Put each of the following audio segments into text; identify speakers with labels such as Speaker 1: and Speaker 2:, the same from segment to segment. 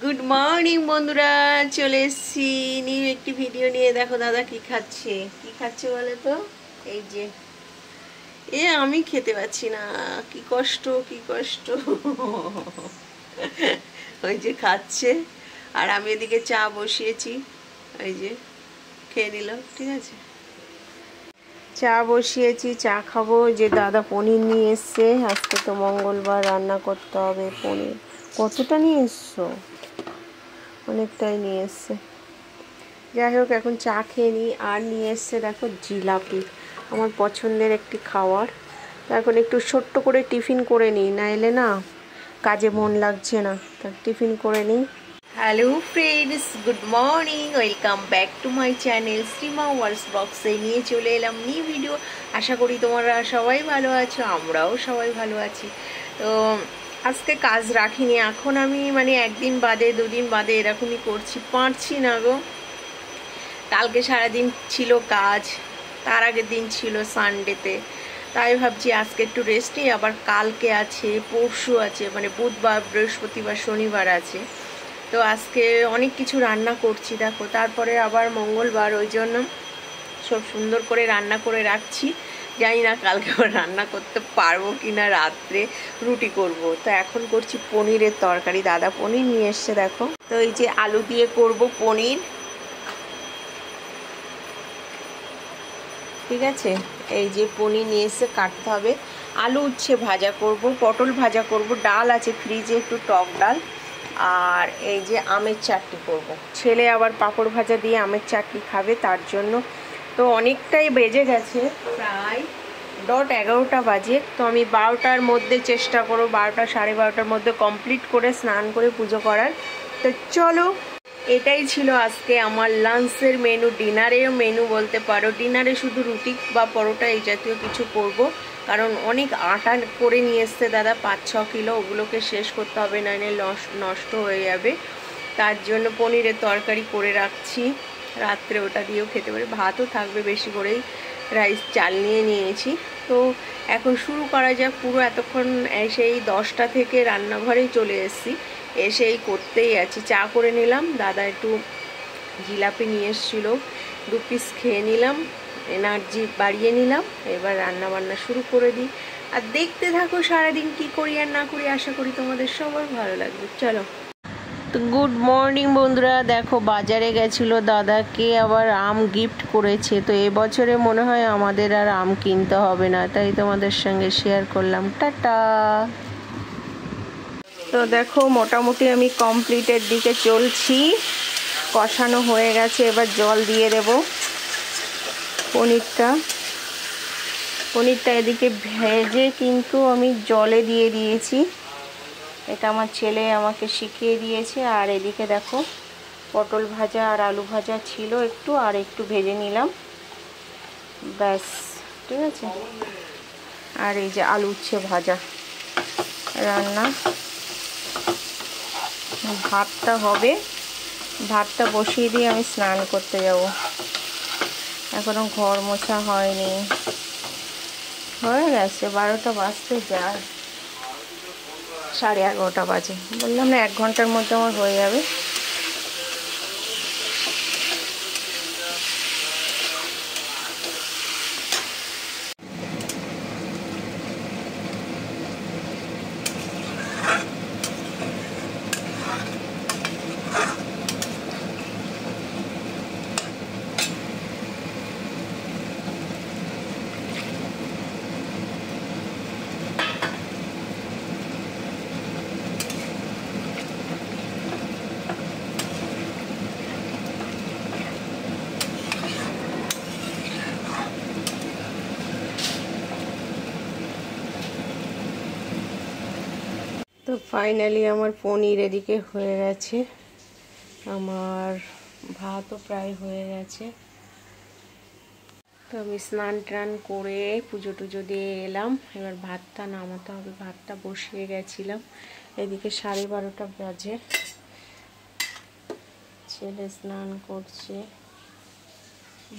Speaker 1: Good morning বন্ধুরা, চলে এসেছি নিউ একটি ভিডিও নিয়ে। দেখো দাদা কি খাচ্ছে বলে তো। এই যে আমি খেতে পাচ্ছি না, কি কষ্ট। ওই যে খাচ্ছে, আর আমি এদিকে চা বসিয়েছি। ওই যে খেয়ে নিল, ঠিক আছে। চা বসিয়েছি, চা খাবো। যে দাদা পনির নিয়ে এসছে, আজকে তো মঙ্গলবার, রান্না করতে হবে পনির। কতটা নিয়ে এসছো? অনেকটাই নিয়ে এসছে। যাই হোক, এখন চা খেয়ে নিই। আর নিয়ে এসছে দেখো জিলাপি, আমার পছন্দের একটি খাবার। তো এখন একটু ছোট্ট করে টিফিন করে নিই, নাইলে না কাজে মন লাগছে না। তা টিফিন করে নিই। Hello friends, good morning, welcome back to my channel Shrima worlds বক্সে নিয়ে চলে এলাম নিউ ভিডিও। আশা করি তোমরা সবাই ভালো আছো, আমরাও সবাই ভালো আছি। তো আজকে কাজ রাখিনি, এখন আমি একদিন বাদে দুদিন বাদে এরকমই করছি, পারছি না গো। কালকে সারাদিন ছিল কাজ, তার আগের দিন ছিল সানডেতে, তাই ভাবছি আজকে একটু রেস্ট নিই। আবার কালকে আছে, পরশু আছে, বুধবার, বৃহস্পতিবার, শনিবার আছে। তো আজকে অনেক কিছু রান্না করছি দেখো। তারপরে আবার মঙ্গলবার, ওই জন্য সব সুন্দর করে রান্না করে রাখছি। জানি না কালকে আবার রান্না করতে পারবো কি না, রাত্রে রুটি করব। তো এখন করছি পনিরের তরকারি। দাদা পনির নিয়ে এসছে দেখো। তো এই যে আলু দিয়ে করব পনির, ঠিক আছে। এই যে পনির নিয়ে এসে কাটতে হবে। আলু উচ্ছে ভাজা করব, পটল ভাজা করব, ডাল আছে ফ্রিজে, একটু টক ডাল। আর এই যে আমের চাটনি করব। ছেলে আবার পাঁপড় ভাজা দিয়ে আমের চাটনি খাবে, তার জন্য। তো অনেকটাই বেজে গেছে, প্রায় 11টা বাজে। তো আমি 12টার মধ্যে চেষ্টা করব, 12টা সাড়ে 12টার মধ্যে কমপ্লিট করে স্নান করে পুজো করার। তো চলো, এটাই ছিল আজকে আমার লাঞ্চের মেনু, ডিনারের মেনু বলতে পারো। ডিনারে শুধু রুটি বা পরোটা এই জাতীয় কিছু করব, কারণ অনেক আটা করে নিয়ে এসছে দাদা, 5-6 কিলো। ওগুলোকে শেষ করতে হবে, নাইলে নষ্ট হয়ে যাবে। তার জন্য পনিরের তরকারি করে রাখছি, রাত্রে ওটা দিয়েও খেতে পারি। ভাতও থাকবে বেশি করেই, রাইস চাল নিয়ে নিয়েছি। তো এখন শুরু করা যাক। পুরো এতক্ষণ সেই 10টা থেকে রান্নাঘরেই চলে এসেছি, এসেই করতেই আছি। চা করে নিলাম, দাদা একটু জিলাপি নিয়ে এসেছিলো, 2 পিস খেয়ে নিলাম, এনার্জি বাড়িয়ে নিলাম। এবার রান্না বান্না শুরু করে দিই, আর দেখতে থাকো সারাদিন কি করি আর না করি। আশা করি তোমাদের সবার ভালো লাগবে। চলো। তো গুড মর্নিং বন্ধুরা, দেখো বাজারে গেছিলো, দাদাকে আবার আম গিফট করেছে। তো এবছরে মনে হয় আমাদের আর আম কিনতে হবে না, তাই তোমাদের সঙ্গে শেয়ার করলাম। টাটা। তো দেখো মোটামুটি আমি কমপ্লিটের দিকে চলছি, কষানো হয়ে গেছে। এবার জল দিয়ে দেব। পনিরটা এদিকে ভেজে কিন্তু আমি জলে দিয়ে দিয়েছি, এটা আমার ছেলে আমাকে শিখিয়ে দিয়েছে। আর এদিকে দেখো পটল ভাজা আর আলু ভাজা ছিল একটু, আর একটু ভেজে নিলাম, ব্যাস, ঠিক আছে। আর এই যে আলু উচ্ছে ভাজা রান্না। ভাতটা হবে, ভাতটা বসিয়ে দিয়ে আমি স্নান করতে যাব। এখনো ঘর মোছা হয়নি, হয়ে গেছে 12টা বাজতে যায়, 11:30 বাজে। বললাম না 1 ঘন্টার মধ্যে আমার হয়ে যাবে। তো ফাইনালি আমার পনির এদিকে হয়ে গেছে, আমার ভাতও প্রায় হয়ে গেছে। তো আমি স্নান টান করে পুজো টুজো দিয়ে এলাম, এবার ভাতটা নামাতে হবে। ভাতটা বসিয়ে গেছিলাম, এদিকে 12:30 বাজে। ছেলে স্নান করছে,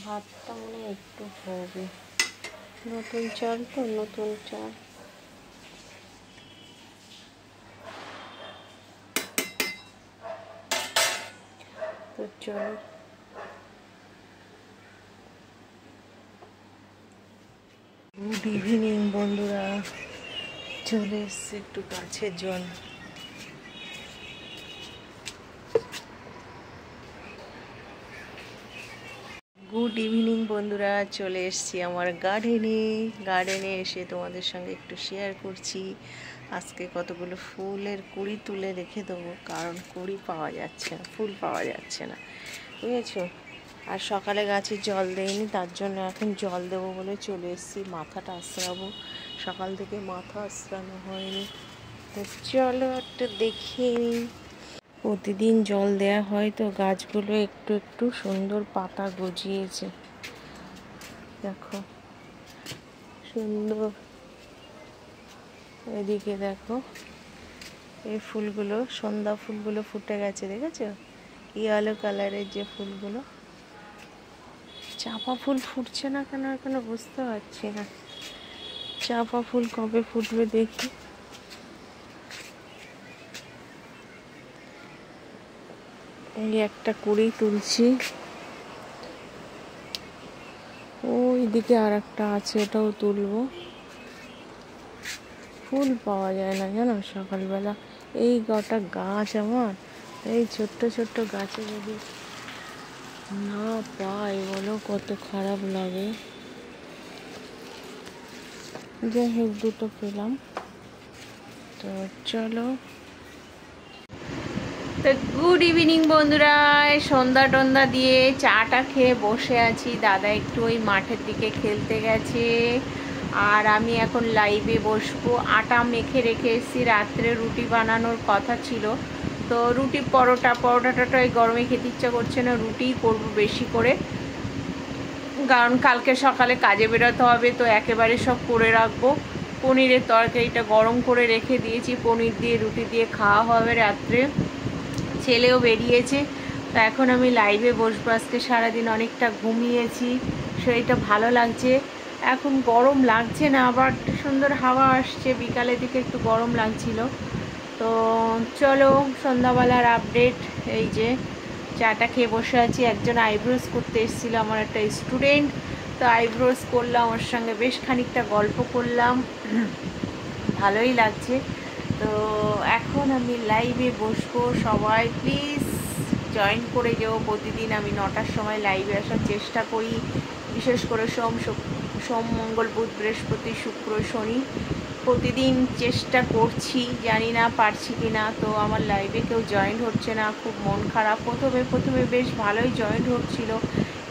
Speaker 1: ভাতটা মনে একটু হবে। নতুন চাল তো, নতুন চাল। তো চলো গুড ইভিনিং বন্ধুরা, চলে এসছে একটু গাছের জল। গুড ইভিনিং বন্ধুরা, চলে এসছি আমার গার্ডেনে এসে তোমাদের সঙ্গে একটু শেয়ার করছি। আজকে কতগুলো ফুলের কুড়ি তুলে রেখে দেবো, কারণ কুড়ি পাওয়া যাচ্ছে না, ফুল পাওয়া যাচ্ছে না, বুঝেছো। আর সকালে গাছে জল দেয়নি, তার জন্য এখন জল দেবো বলে চলে এসেছি। মাথাটা আশ্রাবো, সকাল থেকে মাথা আশ্রানো হয়নি। তো চলো একটা দেখিয়ে নিই। প্রতিদিন জল দেয়া হয় তো গাছগুলো একটু একটু সুন্দর পাতা গজিয়েছে, দেখো সুন্দর। এদিকে দেখো এই ফুলগুলো, সন্ধ্যা ফুলগুলো ফুটে গেছে, দেখেছো ইয়েলো কালারের যে ফুলগুলো। চাপা ফুল ফুটছে না কেন এখনো বুঝতে পারছি না। চাপা ফুল কবে ফুটবে দেখি। এই একটা কুড়ি তুলছি, ওই দিকে আর একটা আছে, এটাও তুলবো। ফুল পাওয়া যায় না জানো সকালবেলা। এই গোটা গাছ আমার, এই ছোট্ট ছোট্ট গাছে যদি না পাই বলো কত খারাপ লাগে। যাই হোক দুটো পেলাম, তো চলো। তো গুড ইভিনিং বন্ধুরা, সন্ধ্যা টন্ধা দিয়ে চাটা খেয়ে বসে আছি। দাদা একটু ওই মাঠের দিকে খেলতে গেছে, আর আমি এখন লাইভে বসবো। আটা মেখে রেখে এসেছি, রাত্রে রুটি বানানোর কথা ছিল। তো রুটি পরোটাটা এই গরমে খেতে ইচ্ছা করছে না, রুটিই করবো বেশি করে, কারণ কালকে সকালে কাজে বেরোতে হবে। তো একেবারে সব করে রাখবো। পনিরের তরকারিটা গরম করে রেখে দিয়েছি, পনির দিয়ে রুটি দিয়ে খাওয়া হবে রাত্রে। ছেলেও বেরিয়েছে, তো এখন আমি লাইভে বসবো। আজকে সারাদিন অনেকটা ঘুমিয়েছি, শরীরটা ভালো লাগছে। এখন গরম লাগছে না, আবার সুন্দর হাওয়া আসছে। বিকালের দিকে একটু গরম লাগছিল। তো চলো সন্ধ্যাবেলার আপডেট। এই যে চাটা খেয়ে বসে আছি। একজন আইব্রোজ করতে এসেছিলো, আমার একটা স্টুডেন্ট। তো আইব্রোজ করলাম, ওর সঙ্গে বেশ খানিকটা গল্প করলাম, ভালোই লাগছে। তো এখন আমি লাইভে বসবো। সবাই প্লিজ জয়েন করে যেও। প্রতিদিন আমি 9টার সময় লাইভে আসার চেষ্টা করি, বিশেষ করে সোম মঙ্গল বুধ বৃহস্পতি শুক্র শনি প্রতিদিন চেষ্টা করছি, জানি না পারছি কি না। তো আমার লাইভে কেউ জয়েন হচ্ছে না, খুব মন খারাপ। প্রথমে বেশ ভালোই জয়েন হচ্ছিল,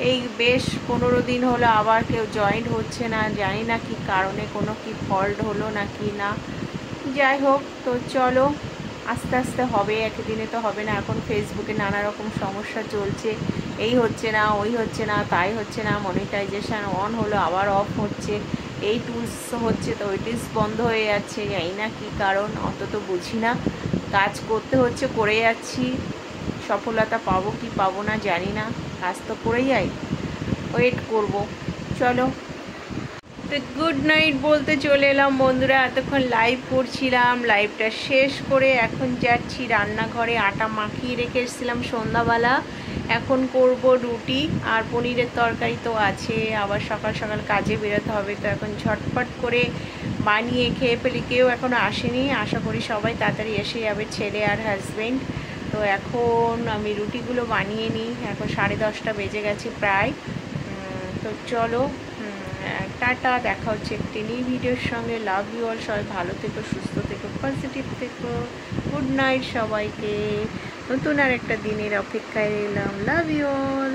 Speaker 1: এই বেশ 15 দিন হলো আবার কেউ জয়েন হচ্ছে না, জানি না কি কারণে, কোনো কি ফল্ট হলো না কি না। যাই হোক, তো চলো আস্তে আস্তে হবে, একদিনে তো হবে না। এখন ফেসবুকে নানা রকম সমস্যা চলছে, এই হচ্ছে না, ওই হচ্ছে না, তাই হচ্ছে না। মনিটাইজেশান অন হলো আবার অফ হচ্ছে, এই টুলস হচ্ছে তো ওই টুলস বন্ধ হয়ে যাচ্ছে, জানি না কী কারণ, অত তো বুঝি না। কাজ করতে হচ্ছে, করে যাচ্ছি। সফলতা পাবো কি পাবো না জানি না, কাজ তো করেই যাই, ওয়েট করব। চলো, তো গুড নাইট বলতে চলে এলাম বন্ধুরা। এতক্ষণ লাইভ করছিলাম, লাইভটা শেষ করে এখন যাচ্ছি রান্নাঘরে। আটা মাখিয়ে রেখে এসেছিলাম সন্ধ্যাবেলা, এখন করব রুটি, আর পনিরের তরকারি তো আছে। আবার সকাল সকাল কাজে বেরোতে হবে, তো এখন ঝটপট করে বানিয়ে খেয়ে ফেলি। কেউ এখনও আসেনি, আশা করি সবাই তাড়াতাড়ি এসে যাবে, ছেলে আর হাজব্যান্ড। তো এখন আমি রুটিগুলো বানিয়ে নিই, এখন 10:30 বেজে গেছে প্রায়। তো চলো, টাটা, দেখা হচ্ছে একটি নিউ ভিডিওর সঙ্গে। লাভ ইউ অল, সবাই ভালো থেকো, সুস্থ থেকো, পজিটিভ থেকো। গুড নাইট সবাইকে। নতুন আর একটা দিনের অপেক্ষায় এলাম। Love you all.